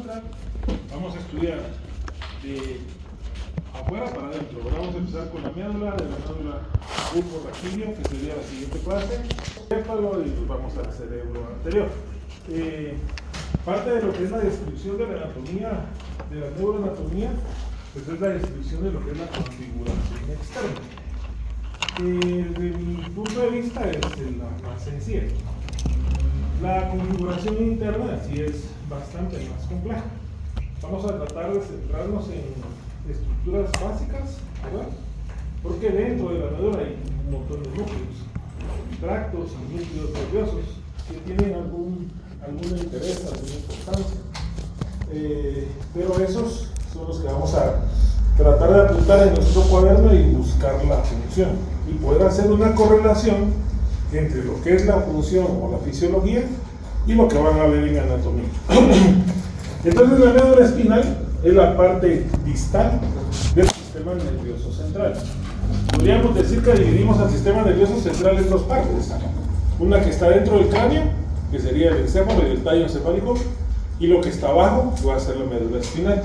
muestra vamos a estudiar de afuera para adentro. Vamos a empezar con la médula, de la médula bulbo-raquídeo, que sería la siguiente clase. Y vamos al cerebro anterior. Parte de lo que es la descripción de la anatomía, de la neuroanatomía, pues es la descripción de lo que es la configuración externa. Desde mi punto de vista es la más sencilla. La configuración interna sí es bastante más compleja. Vamos a tratar de centrarnos en estructuras básicas, ¿verdad? Porque dentro de la médula hay un montón de núcleos, tractos y núcleos nerviosos que tienen algún interés, alguna importancia. Pero esos son los que vamos a tratar de apuntar en nuestro cuaderno y buscar la función y poder hacer una correlación entre lo que es la función o la fisiología y lo que van a ver en anatomía. Entonces la médula espinal es la parte distal del sistema nervioso central. Podríamos decir que dividimos al sistema nervioso central en dos partes. Una que está dentro del cráneo, que sería el encéfalo y el tallo encefálico, y lo que está abajo va a ser la médula espinal.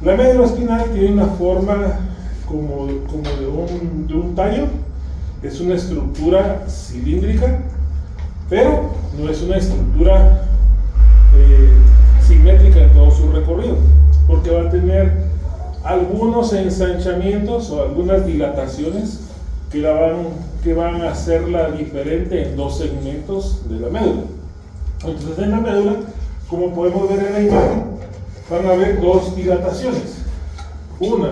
La médula espinal tiene una forma como de un tallo. Es una estructura cilíndrica, pero no es una estructura simétrica en todo su recorrido, porque va a tener algunos ensanchamientos o algunas dilataciones que van a hacerla diferente en dos segmentos de la médula. Entonces en la médula, como podemos ver en la imagen, van a haber dos dilataciones, una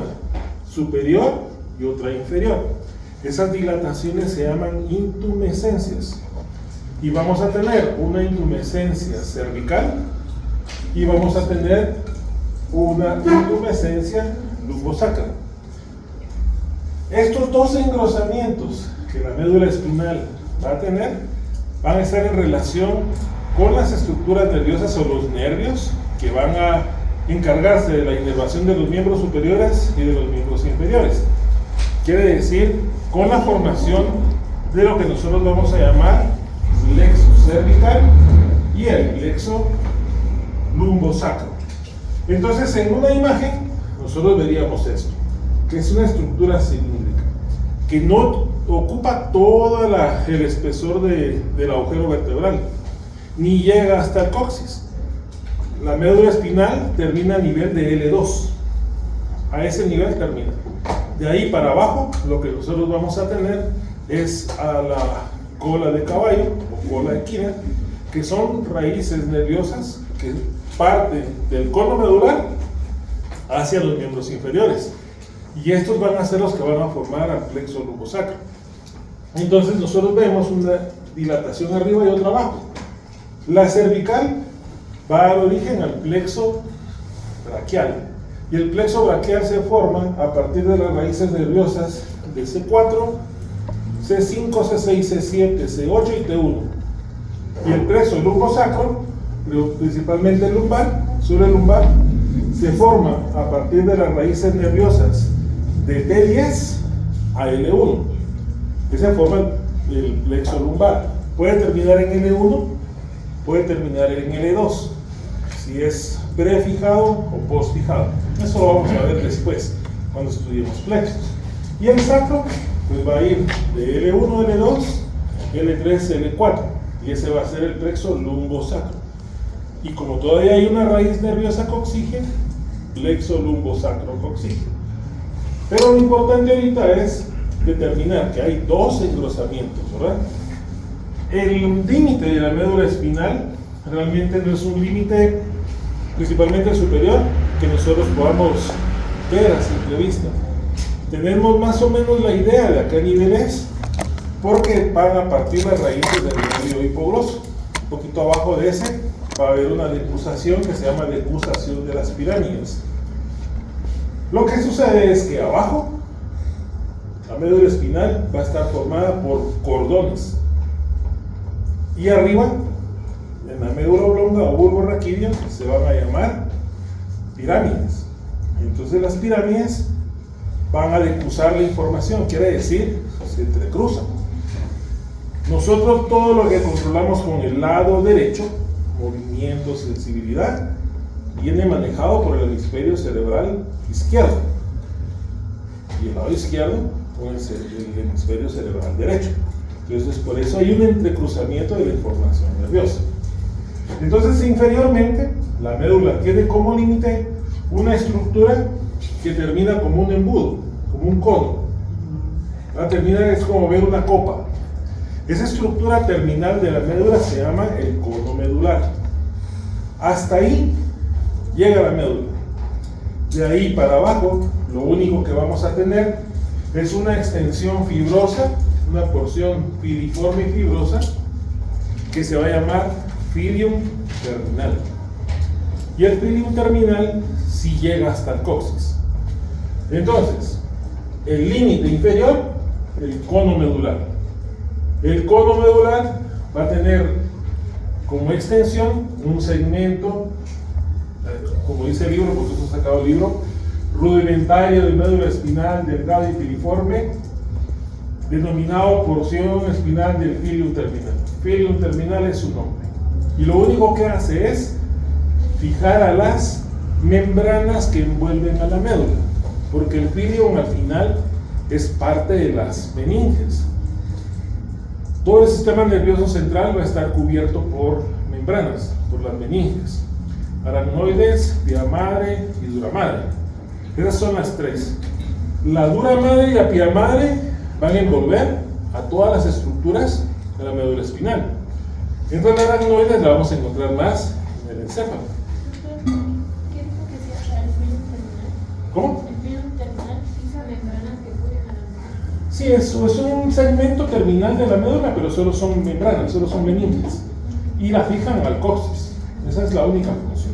superior y otra inferior. Esas dilataciones se llaman intumescencias y vamos a tener una intumescencia cervical y vamos a tener una intumescencia lumbosacra. Estos dos engrosamientos que la médula espinal va a tener van a estar en relación con las estructuras nerviosas o los nervios que van a encargarse de la inervación de los miembros superiores y de los miembros inferiores. Quiere decir, con la formación de lo que nosotros vamos a llamar plexo cervical y el plexo lumbosacro. Entonces, en una imagen, nosotros veríamos esto, que es una estructura cilíndrica, que no ocupa todo el espesor del agujero vertebral, ni llega hasta el coxis. La médula espinal termina a nivel de L2, a ese nivel termina. De ahí para abajo, lo que nosotros vamos a tener es a la cola de caballo o cola equina, que son raíces nerviosas que parten del cono medular hacia los miembros inferiores. Y estos van a ser los que van a formar al plexo lumbosacro. Entonces nosotros vemos una dilatación arriba y otra abajo. La cervical va a dar origen al plexo braquial. Y el plexo braquial se forma a partir de las raíces nerviosas de C4, C5, C6, C7, C8 y T1. Y el plexo lumbosacro, principalmente el lumbar, surelumbar, se forma a partir de las raíces nerviosas de T10 a L1. Esa forma el plexo lumbar. Puede terminar en L1, puede terminar en L2, si es prefijado o postfijado. Eso lo vamos a ver después, cuando estudiemos plexos. Y el sacro, pues va a ir de L1, L2, L3, L4. Y ese va a ser el plexo lumbosacro. Y como todavía hay una raíz nerviosa coxígea, plexo lumbosacro coxígeo. Pero lo importante ahorita es determinar que hay dos engrosamientos, ¿verdad? El límite de la médula espinal realmente no es un límite principalmente superior que nosotros podamos ver a simple vista. Tenemos más o menos la idea de a qué nivel es, porque van a partir las raíces del nervio hipogloso. Un poquito abajo de ese va a haber una decusación que se llama decusación de las pirámides. Lo que sucede es que abajo la médula espinal va a estar formada por cordones y arriba en la médula oblonga o bulbo-raquídeo se van a llamar pirámides. Entonces las pirámides van a decusar la información, quiere decir, se entrecruzan. Nosotros todo lo que controlamos con el lado derecho, movimiento, sensibilidad, viene manejado por el hemisferio cerebral izquierdo y el lado izquierdo con el hemisferio cerebral derecho. Entonces, por eso hay un entrecruzamiento de la información nerviosa. Entonces, inferiormente, la médula tiene como límite una estructura que termina como un embudo, como un cono. Termina es como ver una copa. Esa estructura terminal de la médula se llama el cono medular. Hasta ahí llega la médula. De ahí para abajo, lo único que vamos a tener es una extensión fibrosa, una porción filiforme y fibrosa, que se va a llamar filium terminal. Y el filium terminal sí llega hasta el coxis. Entonces, el límite inferior, el cono medular. El cono medular va a tener como extensión un segmento, como dice el libro, porque eso he sacado el libro, rudimentario de médula espinal delgado y filiforme, denominado porción espinal del filium terminal. Filium terminal es su nombre. Y lo único que hace es fijar a las membranas que envuelven a la médula, porque el filium al final es parte de las meninges. Todo el sistema nervioso central va a estar cubierto por membranas, por las meninges: aracnoides, pia madre y dura madre. Esas son las tres. La dura madre y la pia madre van a envolver a todas las estructuras de la médula espinal. Entonces la aracnoides la vamos a encontrar más en el encéfalo. ¿Qué dijo que se llama el filium terminal? ¿Cómo? El filium terminal fija membranas que cubren a la médula. Sí, eso es un segmento terminal de la médula, pero solo son membranas, solo son meninges. Y la fijan al coxis. Esa es la única función.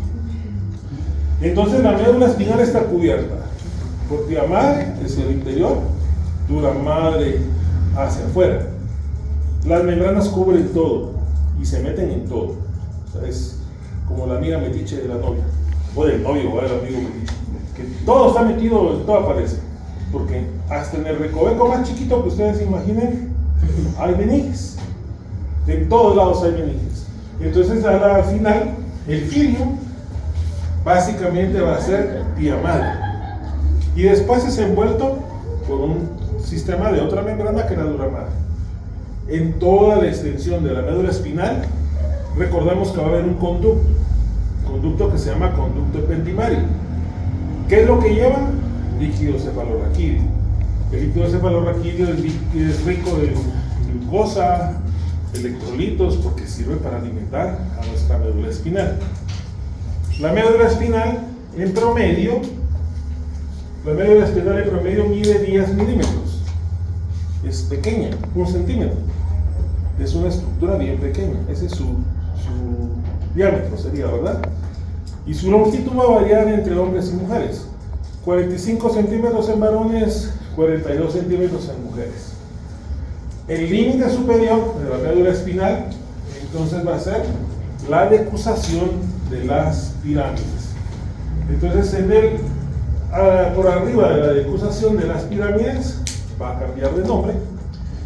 Entonces la médula espinal está cubierta por pia madre hacia el interior, dura madre hacia afuera. Las membranas cubren todo y se meten en todo. O sea, es como la amiga metiche de la novia, o del novio, o del amigo metiche, que todo está metido, todo aparece. Porque hasta en el recoveco más chiquito que ustedes imaginen, hay meninges. En todos lados hay meninges. Entonces, al final, el filium básicamente va a ser pia madre. Y después es envuelto por un sistema de otra membrana que es la dura madre. En toda la extensión de la médula espinal, recordamos que va a haber un conducto que se llama conducto epentimario. ¿Qué es lo que lleva? Líquido cefalorraquídeo. El líquido cefalorraquídeo es rico en glucosa, electrolitos, porque sirve para alimentar a nuestra médula espinal. La médula espinal en promedio mide 10 milímetros. Es pequeña, 1 centímetro. Es una estructura bien pequeña. Ese es su diámetro, sería, ¿verdad? Y su longitud va a variar entre hombres y mujeres. 45 centímetros en varones, 42 centímetros en mujeres. El límite superior de la médula espinal entonces va a ser la decusación de las pirámides. Entonces por arriba de la decusación de las pirámides va a cambiar de nombre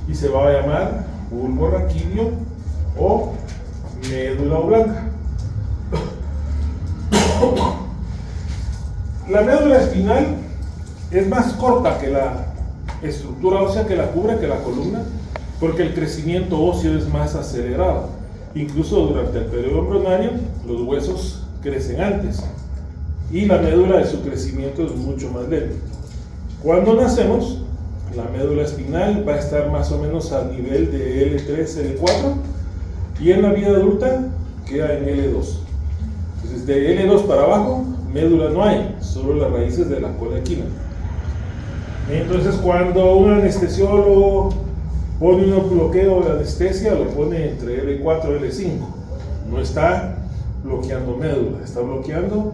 y se va a llamar bulbo raquídeo o médula oblonga. La médula espinal es más corta que la estructura ósea que la cubre, que la columna, porque el crecimiento óseo es más acelerado. Incluso durante el periodo embrionario, los huesos crecen antes y la médula de su crecimiento es mucho más lento. Cuando nacemos, la médula espinal va a estar más o menos a nivel de L3, L4 y en la vida adulta queda en L2. Entonces, de L2 para abajo, médula no hay, solo las raíces de la cola equina. Entonces, cuando un anestesiólogo pone un bloqueo de anestesia, lo pone entre L4 y L5. No está bloqueando médula, está bloqueando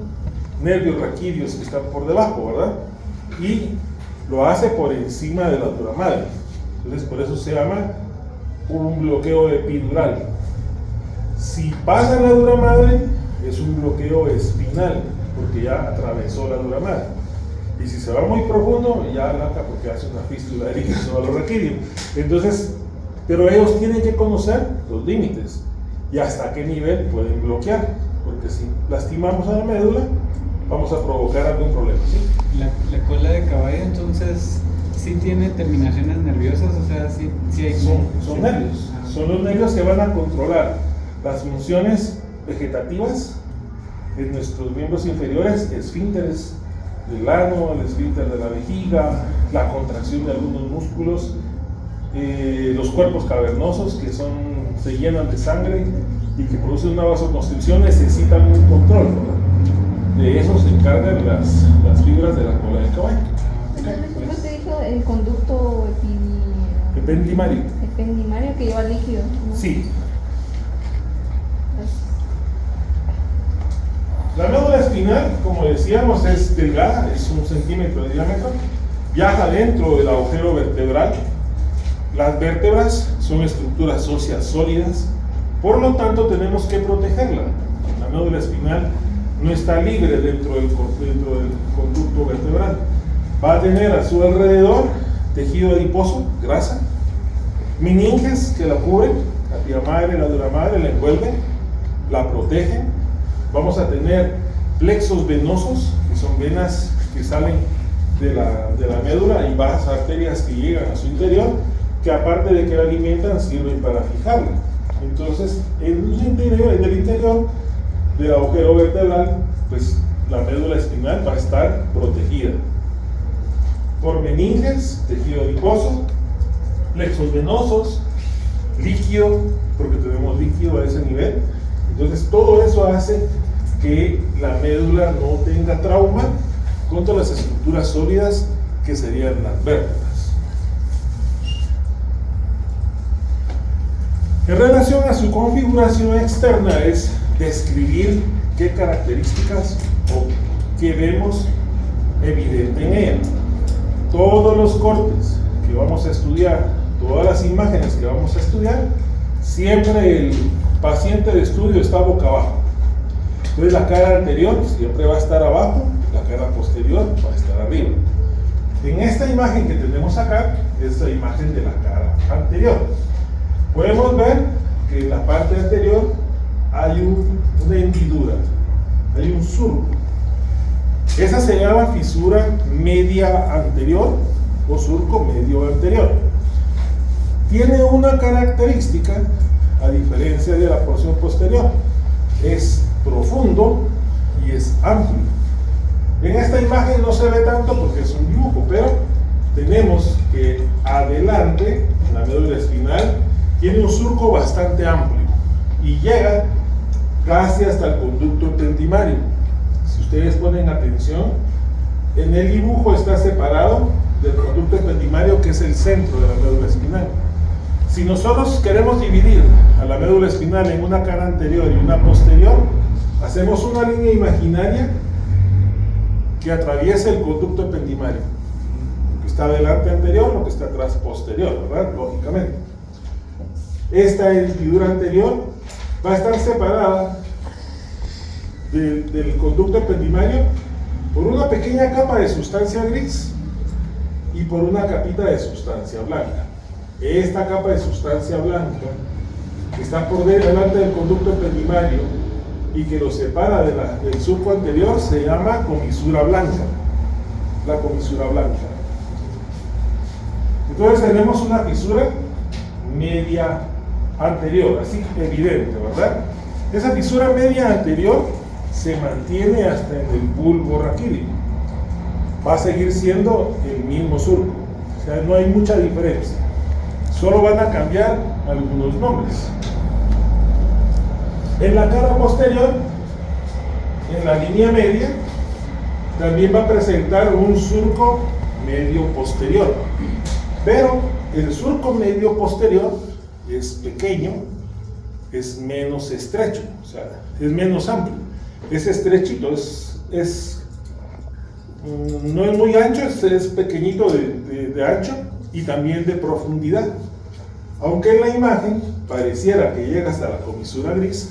nervios raquídeos que están por debajo, ¿verdad? Y lo hace por encima de la dura madre. Entonces, por eso se llama un bloqueo epidural. Si pasa la dura madre, es un bloqueo espinal, porque ya atravesó la dura madre. Y si se va muy profundo, ya lata porque hace una fístula de líquido cefalorraquídeo. Entonces, pero ellos tienen que conocer los límites y hasta qué nivel pueden bloquear, porque si lastimamos a la médula, vamos a provocar algún problema, ¿sí? La cola de caballo entonces sí tiene terminaciones nerviosas, o sea, sí hay... Son nervios, son los nervios que van a controlar las funciones vegetativas en nuestros miembros inferiores, esfínteres del ano, el esfínter de la vejiga, la contracción de algunos músculos, los cuerpos cavernosos que se llenan de sangre y que producen una vasoconstricción, necesitan un control, ¿verdad? De eso se encargan las fibras de la cola del caballo. ¿Cómo te dijo el conducto Ependimario. ependimario que lleva líquido? ¿No? Sí. La médula espinal, como decíamos, es delgada, es 1 centímetro de diámetro, viaja dentro del agujero vertebral. Las vértebras son estructuras óseas sólidas, por lo tanto tenemos que protegerla. La médula espinal no está libre dentro del conducto vertebral. Va a tener a su alrededor tejido adiposo, grasa, meninges que la cubren, la tía madre, la dura madre la envuelven, la protegen. Vamos a tener plexos venosos, que son venas que salen de la médula y vas arterias que llegan a su interior, que aparte de que la alimentan, sirven para fijarla. Entonces, en el interior del agujero vertebral, pues la médula espinal va a estar protegida por meninges, tejido adiposo, plexos venosos, líquido, porque tenemos líquido a ese nivel. Entonces todo eso hace que la médula no tenga trauma contra las estructuras sólidas que serían las vértebras. En relación a su configuración externa es describir qué características o qué vemos evidente en ella. Todos los cortes que vamos a estudiar, todas las imágenes que vamos a estudiar, siempre el paciente de estudio está boca abajo. Entonces la cara anterior siempre va a estar abajo, la cara posterior va a estar arriba. En esta imagen que tenemos acá, es la imagen de la cara anterior. Podemos ver que en la parte anterior hay una hendidura, hay un surco. Esa se llama fisura media anterior o surco medio anterior. Tiene una característica, a diferencia de la porción posterior, es profundo y es amplio. En esta imagen no se ve tanto porque es un dibujo, pero tenemos que adelante, la médula espinal, tiene un surco bastante amplio y llega casi hasta el conducto ependimario. Si ustedes ponen atención, en el dibujo está separado del conducto ependimario, que es el centro de la médula espinal. Si nosotros queremos dividir a la médula espinal en una cara anterior y una posterior, hacemos una línea imaginaria que atraviesa el conducto ependimario. Lo que está adelante anterior, lo que está atrás posterior, ¿verdad? Lógicamente. Esta hendidura anterior va a estar separada del conducto ependimario por una pequeña capa de sustancia gris y por una capita de sustancia blanca. Esta capa de sustancia blanca que está por delante del conducto ependimario y que lo separa del surco anterior se llama comisura blanca. La comisura blanca. Entonces tenemos una fisura media anterior, así evidente, ¿verdad? Esa fisura media anterior se mantiene hasta en el bulbo raquídeo. Va a seguir siendo el mismo surco, o sea, no hay mucha diferencia. Solo van a cambiar algunos nombres. En la cara posterior, en la línea media, también va a presentar un surco medio posterior, pero el surco medio posterior es pequeño, es menos estrecho, o sea, es menos amplio, es estrechito, no es muy ancho, es pequeñito de ancho y también de profundidad. Aunque en la imagen pareciera que llega hasta la comisura gris,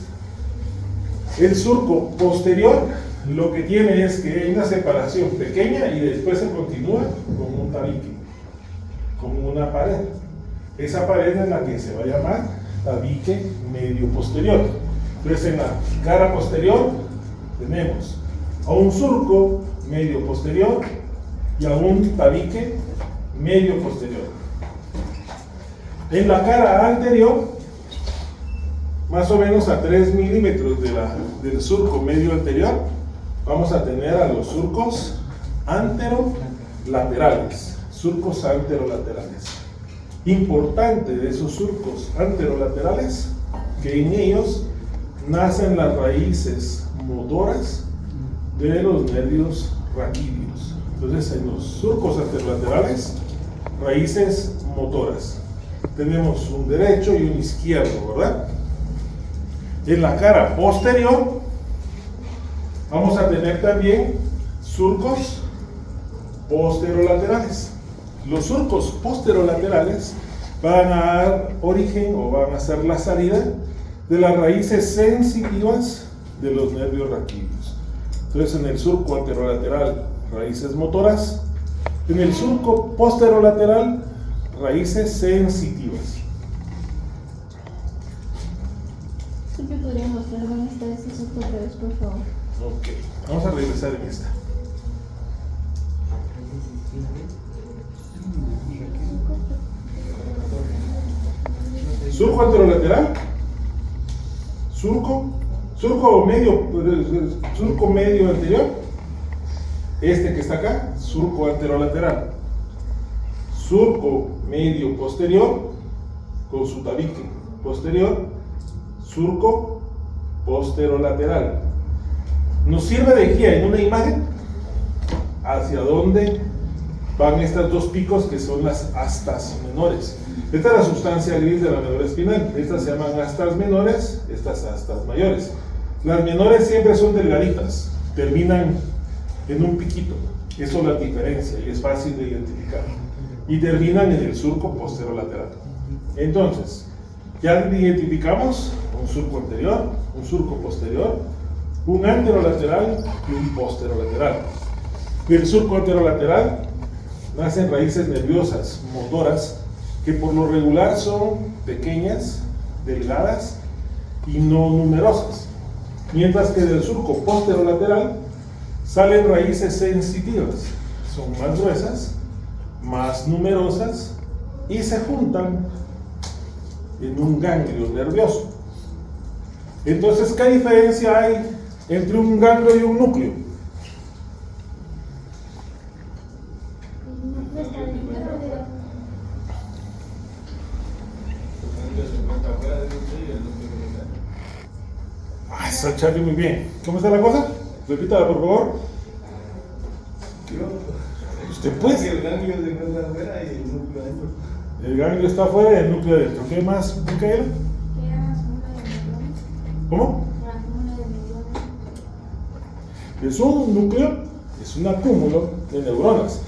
el surco posterior lo que tiene es que hay una separación pequeña y después se continúa como un tabique, como una pared. Esa pared es la que se va a llamar tabique medio posterior. Entonces en la cara posterior tenemos a un surco medio posterior y a un tabique medio posterior. En la cara anterior, más o menos a 3 milímetros del surco medio anterior, vamos a tener a los surcos anterolaterales. Surcos anterolaterales. Importante de esos surcos anterolaterales, que en ellos nacen las raíces motoras de los nervios raquídeos. Entonces, en los surcos anterolaterales, raíces motoras. Tenemos un derecho y un izquierdo, ¿verdad? En la cara posterior, vamos a tener también surcos posterolaterales. Los surcos posterolaterales van a dar origen o van a ser la salida de las raíces sensitivas de los nervios raquídeos. Entonces, en el surco anterolateral, raíces motoras. En el surco posterolateral, raíces sensitivas. ¿Siempre podría mostrar dónde está ese surco otra vez, por favor? Ok, vamos a regresar en esta. Surco anterolateral, surco medio anterior, este que está acá, surco anterolateral, surco medio posterior con su tabique posterior, surco posterolateral. Nos sirve de guía en una imagen hacia dónde van estos dos picos que son las astas menores. Esta es la sustancia gris de la médula espinal. Estas se llaman astas menores, estas astas mayores. Las menores siempre son delgaditas, terminan en un piquito. Eso las diferencia y es fácil de identificar. Y terminan en el surco posterolateral. Entonces, ya identificamos un surco anterior, un surco posterior, un anterolateral y un posterolateral. Del surco anterolateral nacen raíces nerviosas motoras que por lo regular son pequeñas, delgadas y no numerosas, mientras que del surco posterolateral salen raíces sensitivas, son más gruesas, más numerosas y se juntan en un ganglio nervioso. Entonces, ¿qué diferencia hay entre un ganglio y un núcleo? No está bien, Ah, está Charlie muy bien. ¿Cómo está la cosa? Repítala, por favor. Usted pues. El ganglio se encuentra afuera y el núcleo adentro. El ganglio está afuera y el núcleo adentro. ¿Qué más, Micaela? Era más uno de neuronas. ¿Cómo? Era uno de neuronas. Es un núcleo, es un acúmulo de neuronas,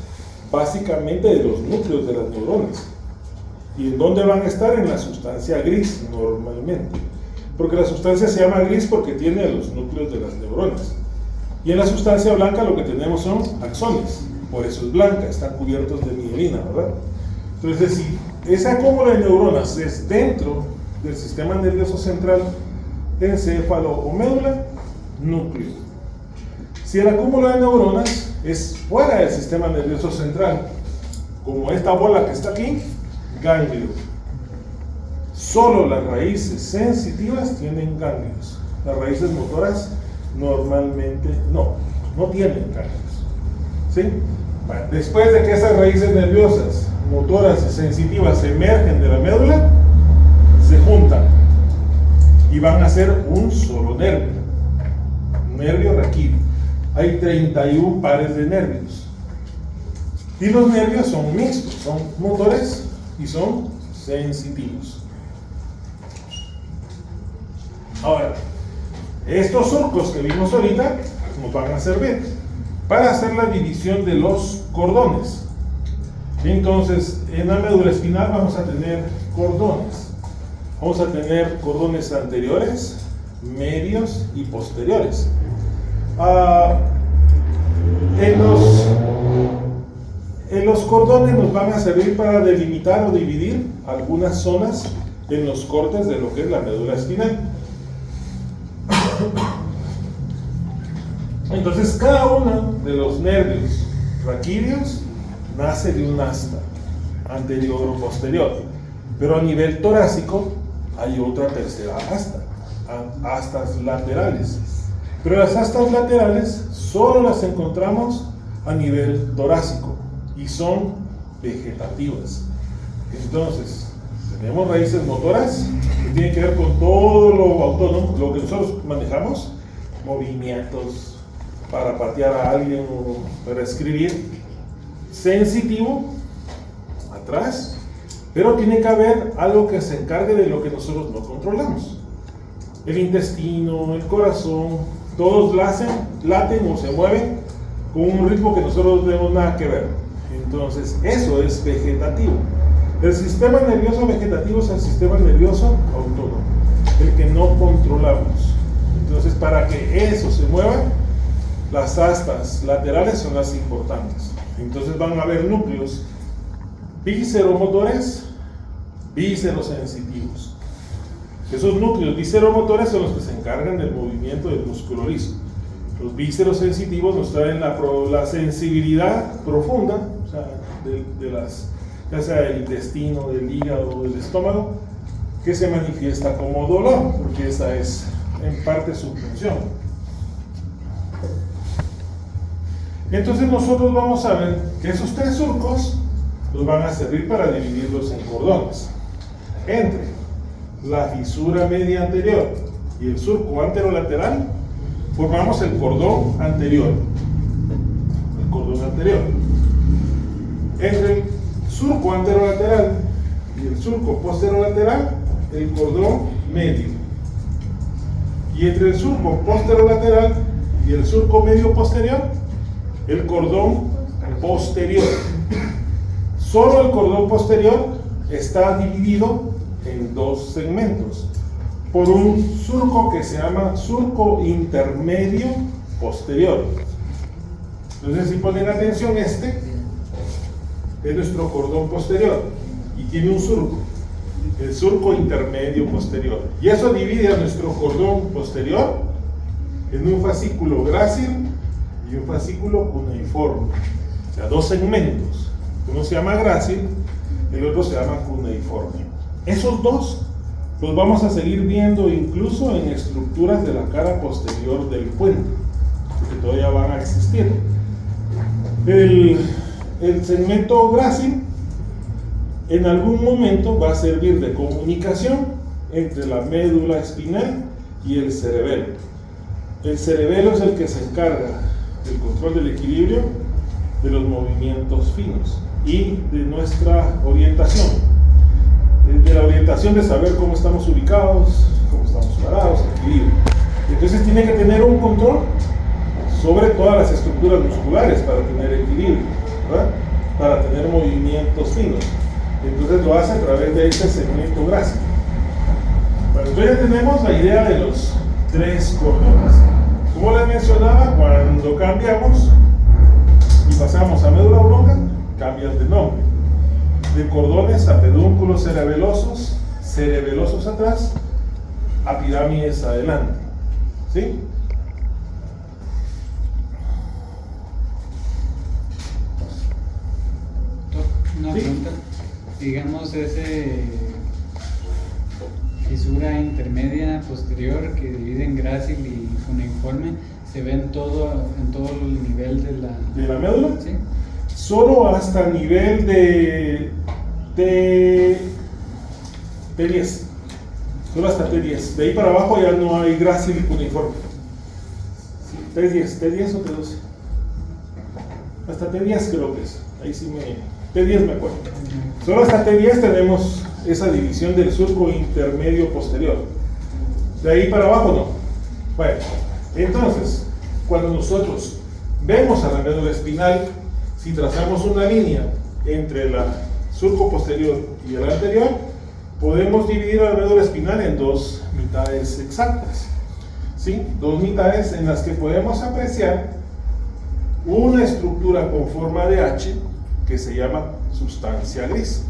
básicamente de los núcleos de las neuronas. ¿Y en dónde van a estar? En la sustancia gris, normalmente. Porque la sustancia se llama gris porque tiene los núcleos de las neuronas. Y en la sustancia blanca lo que tenemos son axones. Por eso es blanca, están cubiertos de mielina, ¿verdad? Entonces, si ese acúmulo de neuronas es dentro del sistema nervioso central, encéfalo o médula, núcleo. Si el acúmulo de neuronas es fuera del sistema nervioso central, como esta bola que está aquí, ganglio. Solo las raíces sensitivas tienen ganglios. Las raíces motoras normalmente no tienen ganglios. ¿Sí? Bueno, después de que esas raíces nerviosas, motoras y sensitivas emergen de la médula, se juntan y van a ser un solo nervio. Nervio raquídeo. Hay 31 pares de nervios. Y los nervios son mixtos, son motores y son sensitivos. Ahora, estos surcos que vimos ahorita nos van a servir para hacer la división de los cordones. Entonces, en la médula espinal vamos a tener cordones. Vamos a tener cordones anteriores, medios y posteriores. En los cordones nos van a servir para delimitar o dividir algunas zonas en los cortes de lo que es la médula espinal. Entonces, cada uno de los nervios raquídeos nace de un asta anterior o posterior, pero a nivel torácico hay otra tercera asta, astas laterales. Pero las astas laterales solo las encontramos a nivel torácico y son vegetativas. Entonces, tenemos raíces motoras que tienen que ver con todo lo autónomo, lo que nosotros manejamos, movimientos para patear a alguien o para escribir, sensitivo, atrás, pero tiene que haber algo que se encargue de lo que nosotros no controlamos. El intestino, el corazón, todos laten o se mueven con un ritmo que nosotros no tenemos nada que ver. Entonces, eso es vegetativo. El sistema nervioso vegetativo es el sistema nervioso autónomo, el que no controlamos. Entonces, para que eso se mueva, las astas laterales son las importantes. Entonces van a haber núcleos visceromotores, viscerosensitivos. Esos núcleos visceromotores son los que se encargan del movimiento del músculo liso. Los viscerosensitivos nos traen la sensibilidad profunda, o sea, ya sea del intestino, del hígado, del estómago, que se manifiesta como dolor, porque esa es en parte su función. Entonces nosotros vamos a ver que esos tres surcos nos van a servir para dividirlos en cordones. Entre la fisura media anterior y el surco anterolateral formamos el cordón anterior. El cordón anterior. Entre el surco anterolateral y el surco posterolateral, el cordón medio. Y entre el surco posterolateral y el surco medio posterior, el cordón posterior. Solo el cordón posterior está dividido en dos segmentos por un surco que se llama surco intermedio posterior. Entonces, si ponen atención, este es nuestro cordón posterior y tiene un surco, el surco intermedio posterior, y eso divide a nuestro cordón posterior en un fascículo grácil y un fascículo cuneiforme, o sea, dos segmentos. Uno se llama grácil, el otro se llama cuneiforme. Esos dos los vamos a seguir viendo incluso en estructuras de la cara posterior del puente, que todavía van a existir. El segmento grácil en algún momento va a servir de comunicación entre la médula espinal y el cerebelo. El cerebelo es el que se encarga del control del equilibrio, de los movimientos finos y de nuestra orientación, de la orientación de saber cómo estamos ubicados, cómo estamos parados, equilibrio. Entonces tiene que tener un control sobre todas las estructuras musculares para tener equilibrio, ¿verdad? Para tener movimientos finos. Entonces lo hace a través de este segmento grácil. Bueno, entonces ya tenemos la idea de los tres cordones. Como les mencionaba, cuando cambiamos y pasamos a médula oblonga, cambian de nombre. De cordones a pedúnculos cerebelosos atrás, a pirámides adelante. ¿Sí? Una ¿Sí? pregunta. Digamos, ese fisura intermedia posterior que divide en grácil y cuneiforme, ¿se ve en todo el nivel de la médula? Sí. Solo hasta el nivel de T10. Solo hasta T10. De ahí para abajo ya no hay grácil y cuneiforme. Sí, T10 o T12. Hasta T10 creo que es. Ahí sí T10 me acuerdo. Solo hasta T10 tenemos esa división del surco intermedio posterior. De ahí para abajo no. Bueno, entonces, cuando nosotros vemos a la médula espinal, si trazamos una línea entre el surco posterior y el anterior, podemos dividir a la médula espinal en dos mitades exactas. ¿Sí? Dos mitades en las que podemos apreciar una estructura con forma de H que se llama sustancia gris,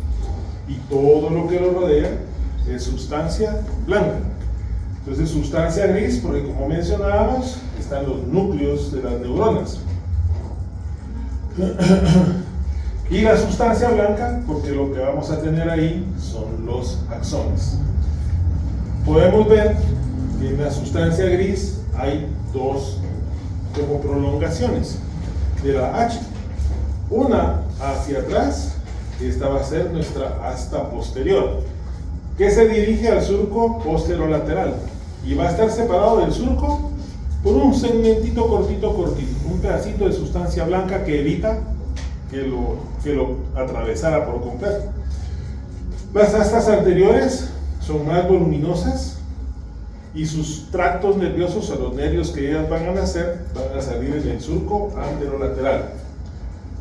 y todo lo que lo rodea es sustancia blanca. Entonces, sustancia gris, porque como mencionábamos, están los núcleos de las neuronas. Y la sustancia blanca, porque lo que vamos a tener ahí son los axones. Podemos ver que en la sustancia gris hay dos como prolongaciones de la H. Una hacia atrás, y esta va a ser nuestra asta posterior, que se dirige al surco posterolateral y va a estar separado del surco por un segmentito cortito, un pedacito de sustancia blanca que evita que lo atravesara por completo. Las astas anteriores son más voluminosas y sus tractos nerviosos, o los nervios que ellas van a nacer, van a salir en el surco anterolateral.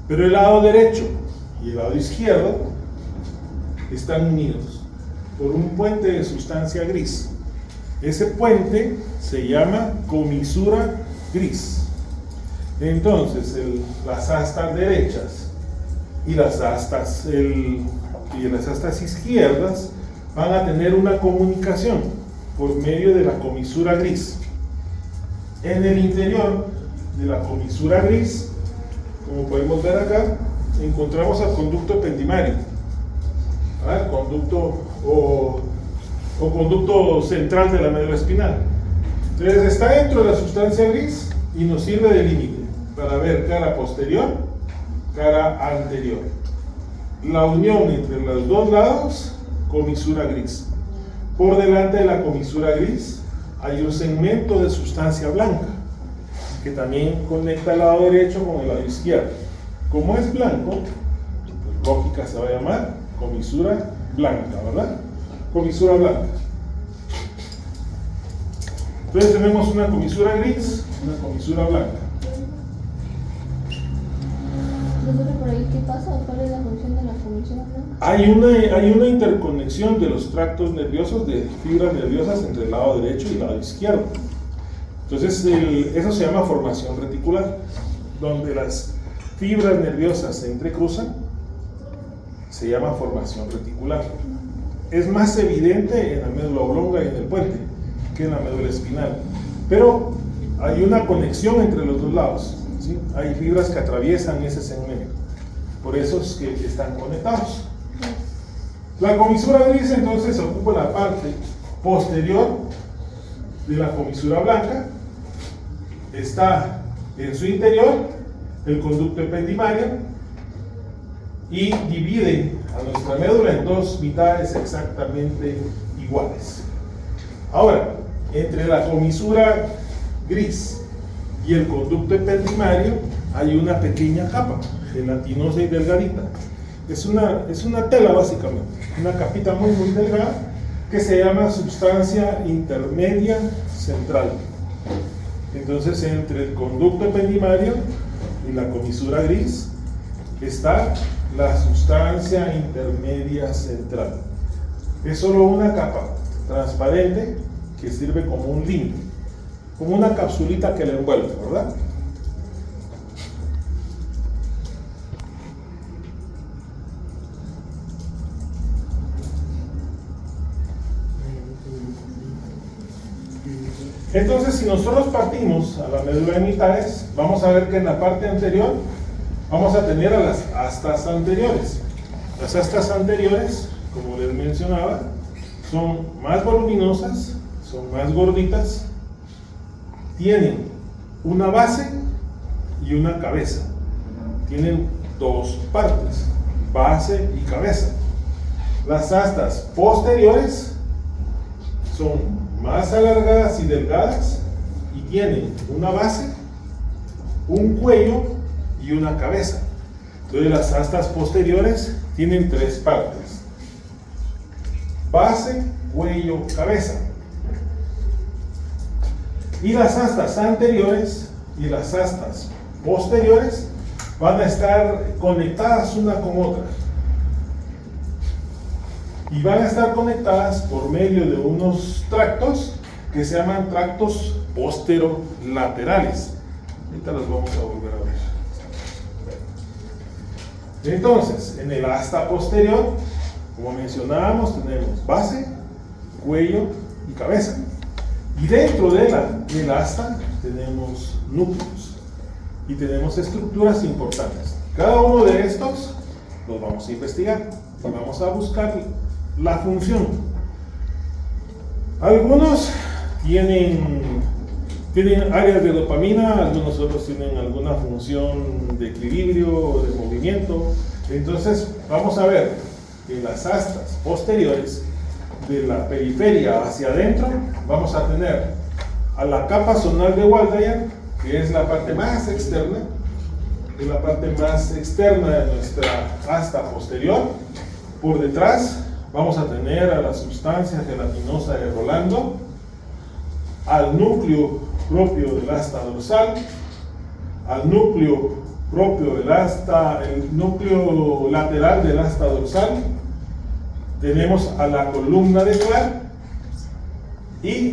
Pero el lado derecho y el lado izquierdo están unidos por un puente de sustancia gris. Ese puente se llama comisura gris. Entonces, las astas derechas y las astas izquierdas van a tener una comunicación por medio de la comisura gris. En el interior de la comisura gris, como podemos ver acá, encontramos al conducto ependimario, el conducto o conducto central de la médula espinal. Entonces está dentro de la sustancia gris y nos sirve de límite para ver cara posterior, cara anterior. La unión entre los dos lados, comisura gris. Por delante de la comisura gris hay un segmento de sustancia blanca que también conecta el lado derecho con el lado izquierdo. Como es blanco, pues lógica se va a llamar comisura blanca, ¿verdad? Comisura blanca. Entonces tenemos una comisura gris, una comisura blanca. Por ahí, ¿qué pasa? ¿Cuál es la función de la comisura blanca? Hay una interconexión de los tractos nerviosos, de fibras nerviosas entre el lado derecho y el lado izquierdo. Entonces eso se llama formación reticular, donde las fibras nerviosas se entrecruzan, se llama formación reticular. Es más evidente en la médula oblonga y en el puente que en la médula espinal, pero hay una conexión entre los dos lados, ¿sí? Hay fibras que atraviesan ese segmento, por eso es que están conectados. La comisura gris entonces ocupa la parte posterior de la comisura blanca, está en su interior el conducto ependimario y divide a nuestra médula en dos mitades exactamente iguales. Ahora, entre la comisura gris y el conducto ependimario hay una pequeña capa gelatinosa y delgadita. Es una tela básicamente, una capita muy delgada que se llama sustancia intermedia central. Entonces, entre el conducto ependimario y la comisura gris está la sustancia intermedia central. Es solo una capa transparente que sirve como un límite, como una capsulita que le envuelve, ¿verdad? Entonces, si nosotros partimos a la médula en mitades, vamos a ver que en la parte anterior vamos a tener a las astas anteriores. Las astas anteriores, como les mencionaba, son más voluminosas, son más gorditas, tienen una base y una cabeza. Tienen dos partes, base y cabeza. Las astas posteriores son más alargadas y delgadas y tienen una base, un cuello y una cabeza. Entonces las astas posteriores tienen tres partes: base, cuello, cabeza. Y las astas anteriores y las astas posteriores van a estar conectadas una con otra. Y van a estar conectadas por medio de unos tractos que se llaman tractos posterolaterales. Ahorita los vamos a volver a ver. Entonces, en el asta posterior, como mencionábamos, tenemos base, cuello y cabeza. Y dentro del asta tenemos núcleos y tenemos estructuras importantes. Cada uno de estos los vamos a investigar y vamos a buscar la función. Algunos tienen áreas de dopamina, algunos otros tienen alguna función de equilibrio o de movimiento. Entonces vamos a ver que las astas posteriores de la periferia hacia adentro vamos a tener a la capa zonal de Waldeyer, que es la parte más externa, de nuestra asta posterior. Por detrás vamos a tener a la sustancia gelatinosa de Rolando, al núcleo propio del asta dorsal, al núcleo propio del asta, el núcleo lateral del asta dorsal. Tenemos a la columna de Clark y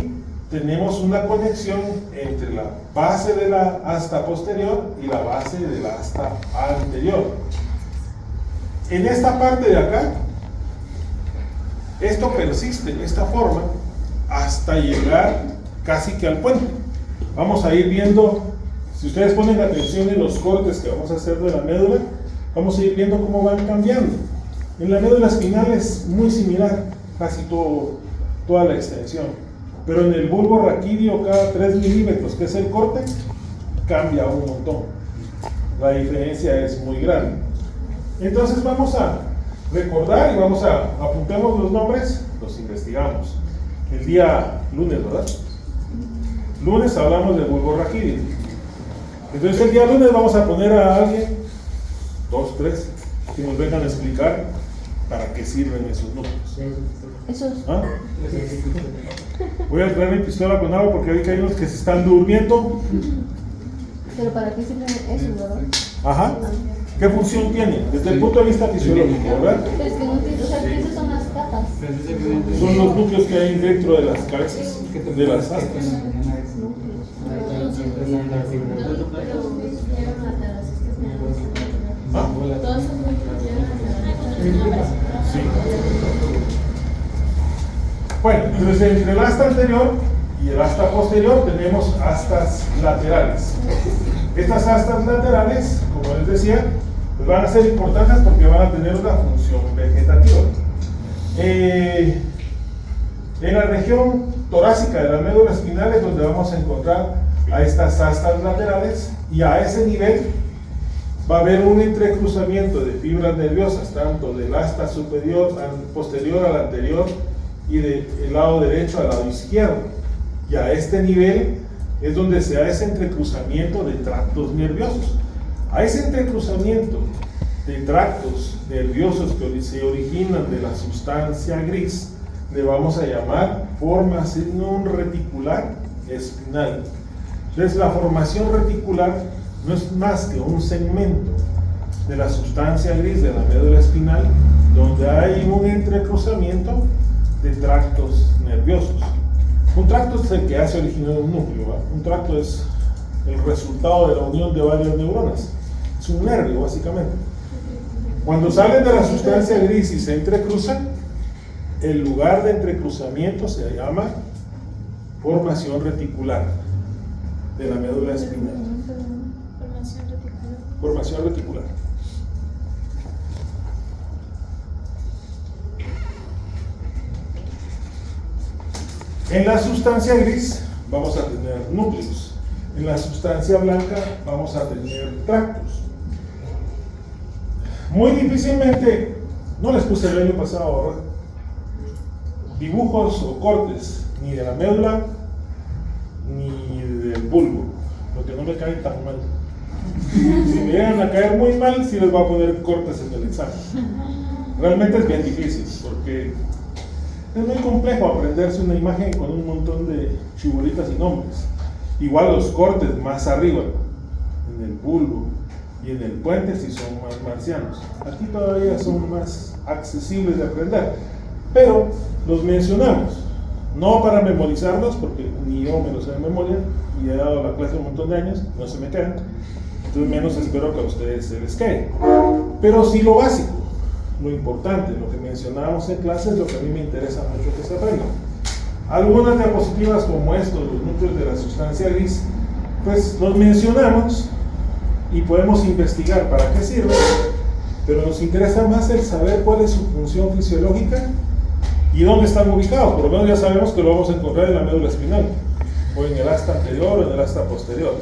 tenemos una conexión entre la base de la asta posterior y la base de la asta anterior. En esta parte de acá, esto persiste en esta forma hasta llegar casi que al puente. Vamos a ir viendo, si ustedes ponen atención en los cortes que vamos a hacer de la médula, vamos a ir viendo cómo van cambiando. En la médula espinal es muy similar, casi toda la extensión, pero en el bulbo raquídeo cada 3 milímetros, que es el corte, cambia un montón. La diferencia es muy grande. Entonces vamos a recordar y apuntemos los nombres, los investigamos. El día lunes, ¿verdad? Lunes hablamos del bulbo raquídeo. Entonces el día lunes vamos a poner a alguien, 2, 3, que nos vengan a explicar para qué sirven esos núcleos. ¿Ah? Voy a traer mi pistola con agua porque ahorita hay unos que se están durmiendo. Pero ¿para qué sirven eso, verdad? Ajá. ¿Qué función tienen? Desde el punto de vista fisiológico, ¿verdad? Pero es que no entiendo, o sea, que esas son las capas. Son los núcleos que hay dentro de las cabezas, de las astas. ¿Ah? Sí. Bueno, entonces entre el asta anterior y el asta posterior tenemos astas laterales. Estas astas laterales, como les decía, pues van a ser importantes porque van a tener una función vegetativa. En la región torácica de la médula espinal es donde vamos a encontrar a estas astas laterales, y a ese nivel va a haber un entrecruzamiento de fibras nerviosas, tanto del asta posterior al anterior y del lado derecho al lado izquierdo. Y a este nivel es donde se da ese entrecruzamiento de tractos nerviosos. A ese entrecruzamiento de tractos nerviosos que se originan de la sustancia gris le vamos a llamar formación reticular espinal. Entonces la formación reticular no es más que un segmento de la sustancia gris de la médula espinal donde hay un entrecruzamiento de tractos nerviosos. Un tracto es el que hace originar un núcleo, ¿va? Un tracto es el resultado de la unión de varias neuronas. Es un nervio, básicamente. Cuando salen de la sustancia gris y se entrecruzan, el lugar de entrecruzamiento se llama formación reticular de la médula espinal. Formación reticular. En la sustancia gris vamos a tener núcleos. En la sustancia blanca vamos a tener tractos. Muy difícilmente, no les puse el año pasado, ¿verdad?, dibujos o cortes ni de la médula ni del bulbo, porque no me caen tan mal. Si me llegan a caer muy mal, sí les voy a poner cortes en el examen. Realmente es bien difícil, porque es muy complejo aprenderse una imagen con un montón de chibolitas y nombres. Igual los cortes más arriba, en el bulbo y en el puente, si son más marcianos. Aquí todavía son más accesibles de aprender, pero los mencionamos, no para memorizarlos, porque ni yo me los sé de memoria, y he dado la clase un montón de años, no se me quedan, entonces menos espero que a ustedes se les quede. Pero sí lo básico, lo importante, lo que mencionábamos en clase es lo que a mí me interesa mucho que se aprenda. Algunas diapositivas como estos, los núcleos de la sustancia gris, pues los mencionamos y podemos investigar para qué sirven, pero nos interesa más el saber cuál es su función fisiológica y dónde están ubicados. Por lo menos ya sabemos que lo vamos a encontrar en la médula espinal, o en el asta anterior o en el asta posterior.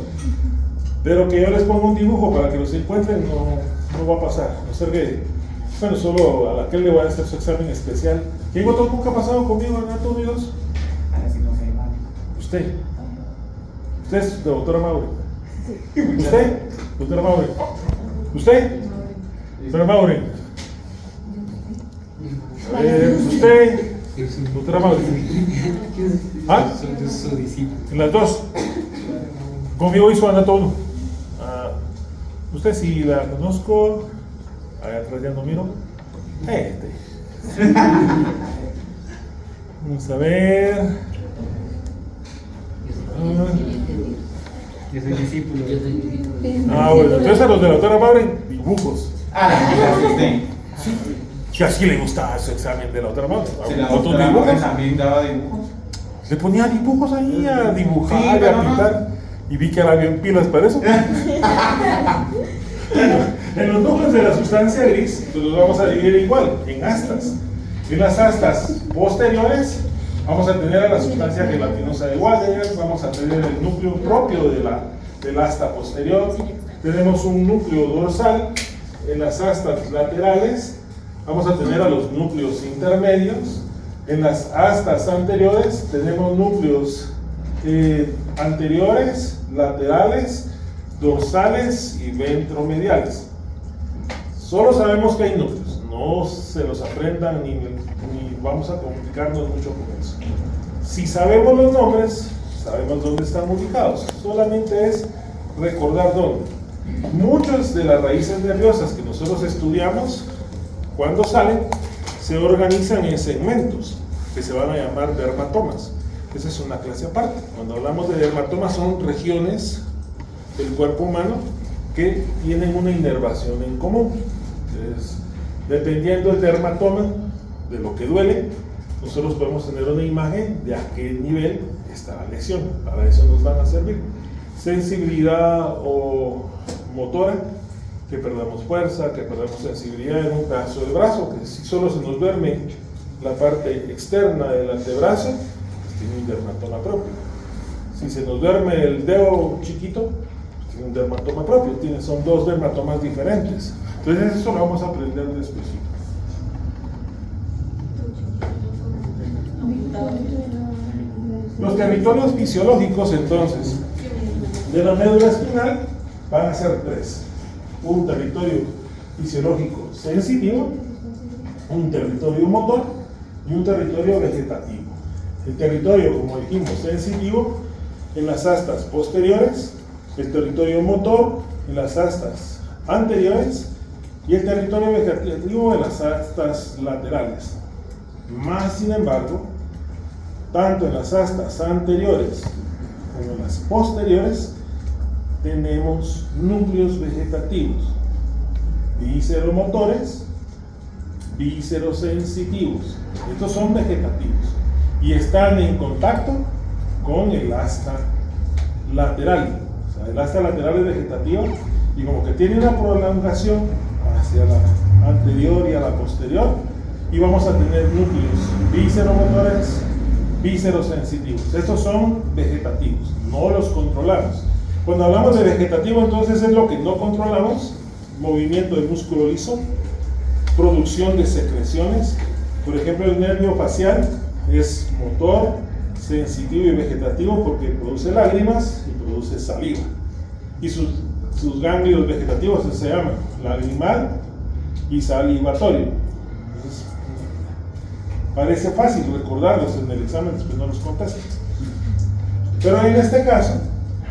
Pero que yo les ponga un dibujo para que los encuentren no va a pasar. No ser que, bueno, solo a aquel le voy a hacer su examen especial. ¿Quién otro nunca ha pasado conmigo en anatómicos? Usted. Usted es doctora Mauri. ¿Usted? Doctora Mauri. ¿Usted? Doctora Mauri. ¿Usted? Doctora Mauri. ¿Ah? Soy su discípulo. En las dos. Conmigo hizo anatomía. Usted sí la conozco. Allá atrás ya no miro. Vamos a ver. Yo soy discípulo. Bueno, entonces a los de la doctora Mauri, dibujos. Sí. Que así le gustaba su examen de la doctora Mauri. Si la ¿Otros doctora dibujos? Mauri también daba dibujos. Le ponía dibujos ahí a dibujar Sí, y a pero no. pintar. Y vi que era bien pilas para eso. En los núcleos de la sustancia gris, pues los vamos a dividir igual, en astas. En las astas posteriores, vamos a tener a la sustancia gelatinosa de Waldeyer, vamos a tener el núcleo propio del asta posterior, tenemos un núcleo dorsal. En las astas laterales, vamos a tener a los núcleos intermedios. En las astas anteriores, tenemos núcleos anteriores, laterales, dorsales y ventromediales. Solo sabemos que hay núcleos, no se los aprendan ni vamos a complicarnos mucho con eso. Si sabemos los nombres, sabemos dónde están ubicados, solamente es recordar dónde. Muchas de las raíces nerviosas que nosotros estudiamos, cuando salen, se organizan en segmentos que se van a llamar dermatomas. Esa es una clase aparte. Cuando hablamos de dermatomas, son regiones del cuerpo humano que tienen una inervación en común. Entonces, dependiendo del dermatoma, de lo que duele, nosotros podemos tener una imagen de a qué nivel está la lesión. Para eso nos van a servir. Sensibilidad o motora, que perdamos fuerza, que perdamos sensibilidad en un pedazo del brazo, que si solo se nos duerme la parte externa del antebrazo, pues tiene un dermatoma propio. Si se nos duerme el dedo chiquito, pues tiene un dermatoma propio, son dos dermatomas diferentes. Entonces eso lo vamos a aprender después. Los territorios fisiológicos entonces de la médula espinal van a ser tres: un territorio fisiológico sensitivo, un territorio motor y un territorio vegetativo. El territorio, como dijimos, sensitivo en las astas posteriores, el territorio motor en las astas anteriores y el territorio vegetativo en las astas laterales. Más sin embargo, tanto en las astas anteriores como en las posteriores tenemos núcleos vegetativos, visceromotores, viscerosensitivos. Estos son vegetativos y están en contacto con el asta lateral. O sea, el asta lateral es vegetativa y como que tiene una prolongación hacia la anterior y a la posterior, y vamos a tener núcleos visceromotores, viscerosensitivos. Estos son vegetativos, no los controlamos. Cuando hablamos de vegetativo, entonces es lo que no controlamos: movimiento del músculo liso, producción de secreciones. Por ejemplo, el nervio facial es motor, sensitivo y vegetativo porque produce lágrimas y produce saliva. Y sus ganglios vegetativos se llaman lagrimal y salivatorio. Entonces, parece fácil recordarlos en el examen, después no los contestan. Pero en este caso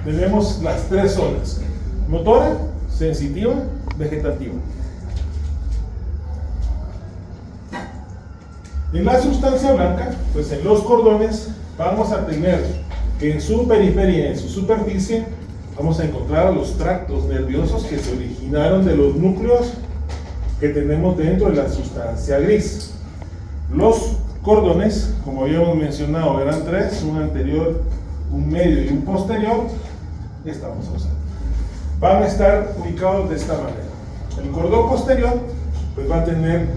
tenemos las tres zonas: motora, sensitiva, vegetativa. En la sustancia blanca, pues en los cordones, vamos a tener que en su periferia, en su superficie, vamos a encontrar los tractos nerviosos que se originaron de los núcleos que tenemos dentro de la sustancia gris. Los cordones, como habíamos mencionado, eran tres: un anterior, un medio y un posterior. esta vamos a usar. Van a estar ubicados de esta manera. El cordón posterior pues va a tener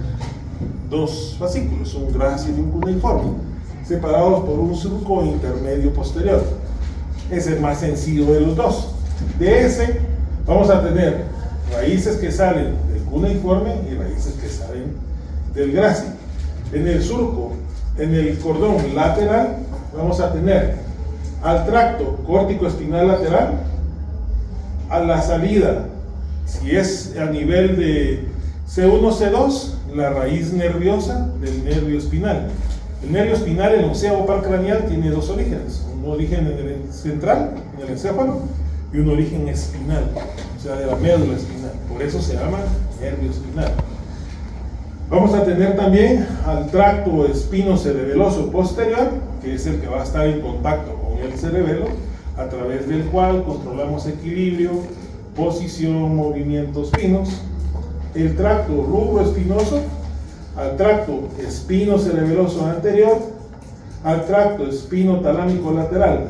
dos fascículos, un grácil y un cuneiforme, separados por un surco intermedio posterior. Es el más sencillo de los dos. De ese vamos a tener raíces que salen del cuneiforme y raíces que salen del grácil. En el surco, en el cordón lateral, vamos a tener al tracto córtico-espinal lateral, a la salida, si es a nivel de C1, C2, la raíz nerviosa del nervio espinal. El nervio espinal, el onceavo par craneal, tiene dos orígenes: un origen en el central, en el encéfalo, y un origen espinal, o sea, de la médula espinal. Por eso se llama nervio espinal. Vamos a tener también al tracto espinocerebeloso posterior, que es el que va a estar en contacto con el cerebelo, a través del cual controlamos equilibrio, posición, movimientos finos. El tracto rubroespinoso, al tracto espinocerebeloso anterior, al tracto espinotalámico lateral.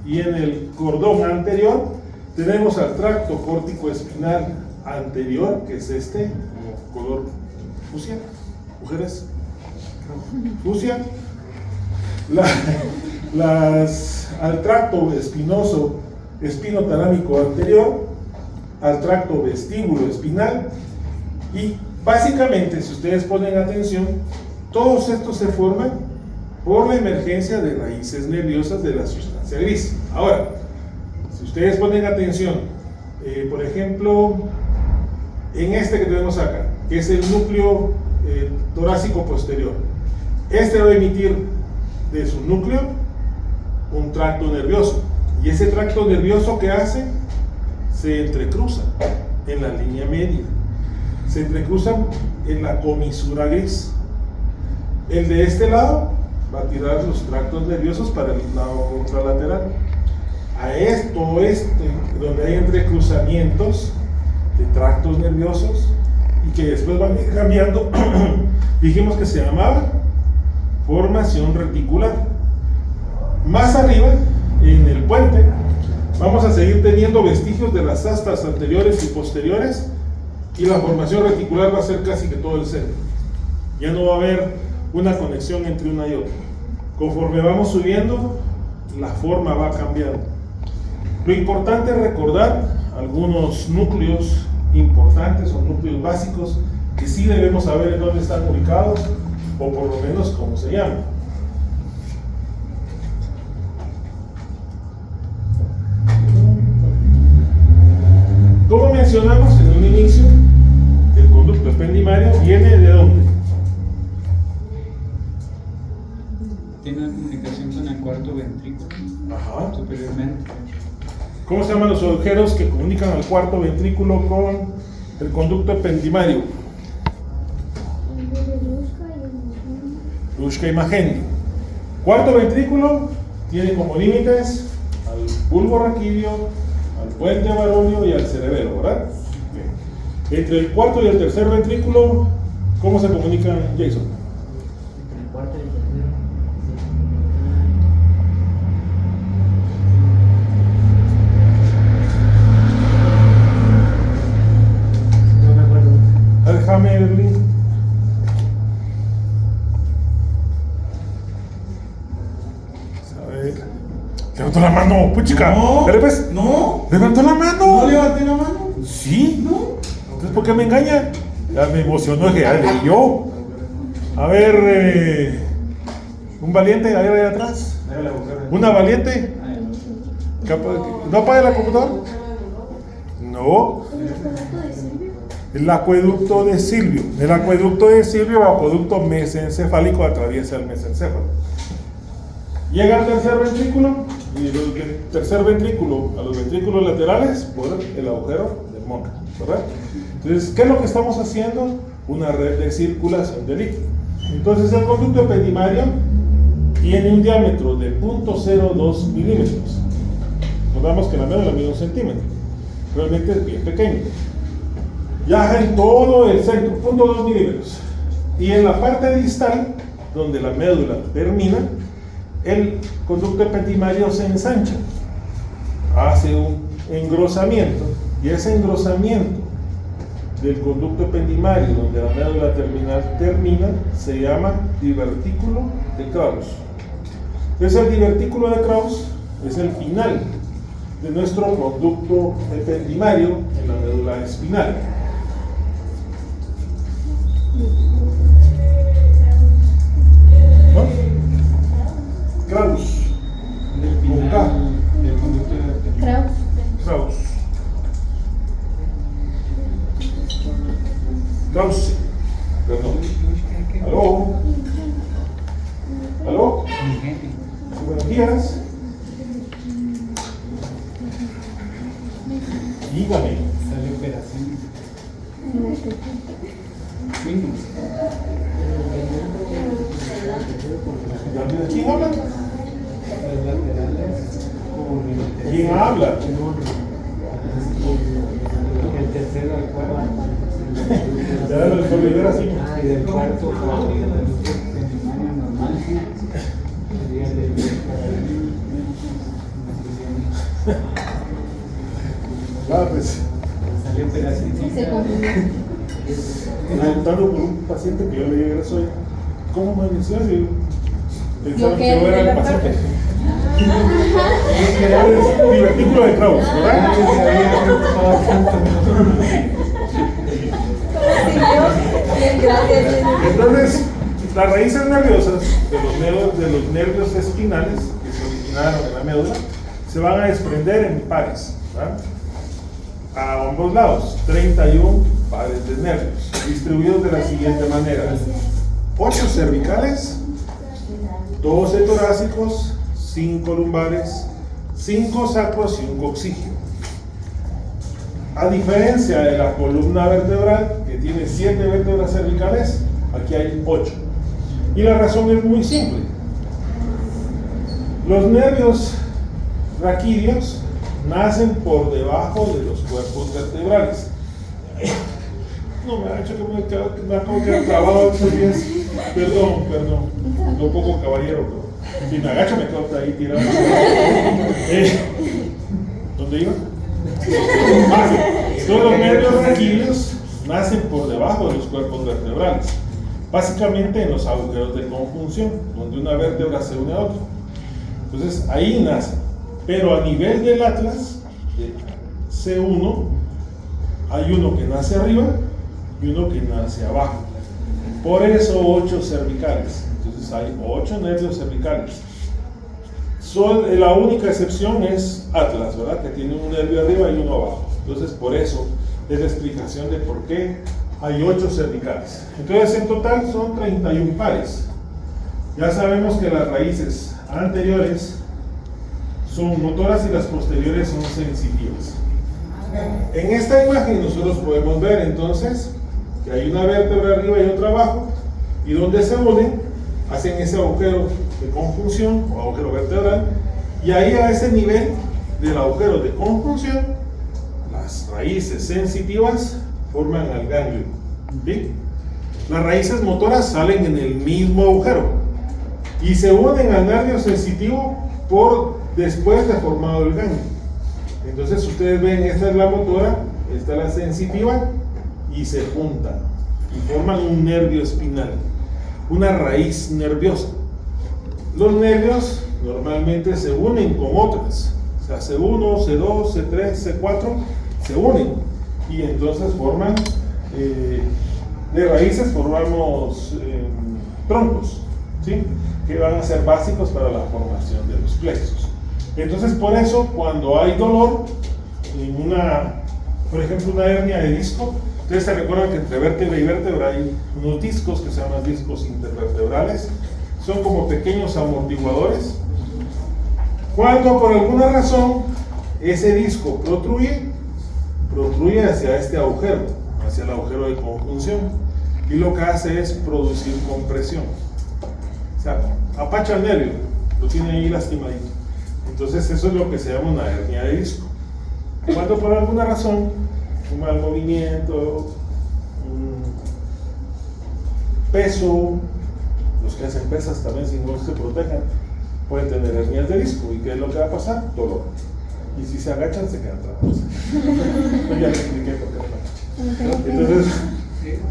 Y en el cordón anterior tenemos al tracto córtico-espinal anterior, que es este, color fucsia. Mujeres, fucsia. Al tracto espinoso, espinotalámico anterior, al tracto vestíbulo espinal. Y básicamente, si ustedes ponen atención, todos estos se forman por la emergencia de raíces nerviosas de la sustancia gris. Ahora, si ustedes ponen atención, por ejemplo, en este que tenemos acá, que es el núcleo torácico posterior, este va a emitir de su núcleo un tracto nervioso, y ese tracto nervioso, ¿qué hace? Se entrecruza en la línea media, se entrecruzan en la comisura gris. El de este lado va a tirar los tractos nerviosos para el lado contralateral. A esto, donde hay entrecruzamientos de tractos nerviosos y que después van a ir cambiando, dijimos que se llamaba formación reticular. Más arriba, en el puente, vamos a seguir teniendo vestigios de las astas anteriores y posteriores, y la formación reticular va a ser casi que todo el centro. Ya no va a haber una conexión entre una y otra. Conforme vamos subiendo, la forma va cambiando. Lo importante es recordar algunos núcleos importantes o núcleos básicos que sí debemos saber en dónde están ubicados, o por lo menos cómo se llaman. Como mencionamos en un inicio, el conducto ependimario viene ¿de dónde? Tiene una comunicación con el cuarto ventrículo. Ajá. Superiormente. ¿Cómo se llaman los agujeros que comunican al cuarto ventrículo con el conducto ependimario? Luschka y Magendie. Cuarto ventrículo tiene como límites al bulbo raquídeo, al puente baronio y al cerebelo, ¿verdad? Okay. Entre el cuarto y el tercer ventrículo, ¿cómo se comunican, Jason? Entre el cuarto y el tercero. No me acuerdo. Déjame, Evelyn. A ver. Levantó la mano, pues chica. No. Dale, pues. No. Levantó la mano. No levanté la mano. Sí. No. Entonces, ¿por qué me engaña? Ya me emocionó que ya leí yo. A ver, un valiente, ahí atrás. Una valiente. ¿No apague la computadora? No. El acueducto de Silvio. El acueducto de Silvio, acueducto mesencefálico, atraviesa el mesencéfalo. Llega al tercer ventrículo, y del tercer ventrículo a los ventrículos laterales por el agujero del Monro, ¿verdad? Entonces, ¿qué es lo que estamos haciendo? Una red de circulación de líquido. Entonces, el conducto ependimario tiene un diámetro de 0.02 milímetros. Notamos que la médula mide 1 centímetro. Realmente es bien pequeño. Viaja en todo el centro, 0.2 milímetros. Y en la parte distal, donde la médula termina, el conducto ependimario se ensancha, hace un engrosamiento, y ese engrosamiento del conducto ependimario donde la médula terminal termina se llama divertículo de Krauss. Entonces el divertículo de Krauss es el final de nuestro conducto ependimario en la médula espinal. ¿No? Krauss. Con K. del conducto de Krauss. Krauss. Krauss. Perdón. ¿Aló? ¿Aló? Buenos días. Dígame. Sale operación. No escuché. Fuimos. ¿Quién habla? Los laterales. ¿Quién habla? El tercero al cuarto. Ya lo olvidé así. Y del cuarto con el conducto ependimario normal. Sería del Pues, sale operación. Se confundió. preguntando por un paciente que yo le llegué hoy. ¿Cómo amaneció? Pensaron ¿Yo qué? que yo era el ¿De paciente. verdad? Es divertículo de Krauss, ¿verdad? Bien, gracias. Entonces, las raíces nerviosas de los nervios espinales que se originaron en la médula se van a desprender en pares, ¿verdad? A ambos lados, 31 pares de nervios, distribuidos de la siguiente manera: 8 cervicales, 12 torácicos, 5 lumbares, 5 sacros y un coxígeo. A diferencia de la columna vertebral, que tiene 7 vértebras cervicales, aquí hay 8. Y la razón es muy simple. Los nervios raquídeos nacen por debajo de los cuerpos vertebrales. No me ha hecho que me acabo de quedar clavado estos días. Perdón. No poco caballero, pero si me agacho me quedo ahí tirado. ¿Dónde iba? Todos los nervios raquídeos nacen por debajo de los cuerpos vertebrales, básicamente en los agujeros de conjunción, donde una vértebra se une a otra. Entonces ahí nacen, pero a nivel del atlas, de C1, hay uno que nace arriba y uno que nace abajo. Por eso 8 cervicales. Entonces hay 8 nervios cervicales. La única excepción es atlas, ¿verdad? Que tiene un nervio arriba y uno abajo. Entonces por eso es la explicación de por qué hay 8 cervicales. Entonces en total son 31 pares. Ya sabemos que las raíces anteriores son motoras y las posteriores son sensitivas. En esta imagen nosotros podemos ver entonces que hay una vértebra arriba y otra abajo, y donde se unen hacen ese agujero de conjunción o agujero vertebral, y ahí a ese nivel del agujero de conjunción las raíces sensitivas forman el ganglio, ¿sí? Las raíces motoras salen en el mismo agujero y se unen al nervio sensitivo después de formado el ganglio. Entonces ustedes ven, esta es la motora, esta es la sensitiva, y se juntan y forman un nervio espinal, una raíz nerviosa. Los nervios normalmente se unen con otras, o sea, C1, C2, C3, C4 se unen y entonces forman, de raíces formamos troncos, ¿sí? Que van a ser básicos para la formación de los plexos. Entonces por eso cuando hay dolor en por ejemplo una hernia de disco, ustedes se recuerdan que entre vértebra y vértebra hay unos discos que se llaman discos intervertebrales, son como pequeños amortiguadores. Cuando por alguna razón ese disco protruye hacia este agujero, hacia el agujero de conjunción, y lo que hace es producir compresión, o sea, apacha el nervio, lo tiene ahí lastimadito. Entonces eso es lo que se llama una hernia de disco. Cuando por alguna razón, un mal movimiento, un peso, los que hacen pesas también si no se protejan, pueden tener hernias de disco. ¿Y qué es lo que va a pasar? Dolor. Y si se agachan, se quedan trabados. Pues ya les expliqué por qué no. Ok. Entonces,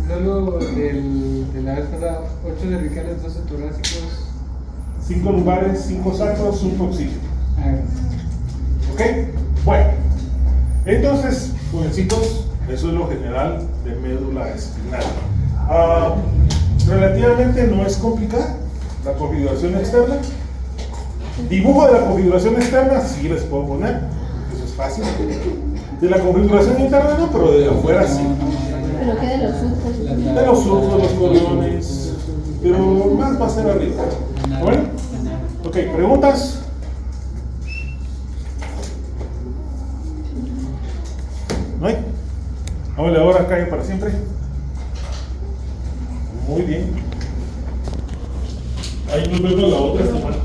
Luego de la vez pasada, 8 cervicales, 12 torácicos. 5 lumbares, 5 sacros, un proxidio. Ah, ¿Ok? Bueno, entonces, jovencitos, eso es lo general de médula espinal. Relativamente no es complicada la configuración externa. Dibujo de la configuración externa sí les puedo poner, eso es fácil. De la configuración interna no, pero de afuera sí. Pero qué de los surcos. De los surcos, los coriones, pero más va a ser arriba. Bueno, ok, preguntas. ¿No hay? Háblale ahora, calle para siempre. Muy bien. Ahí nos vemos la otra semana.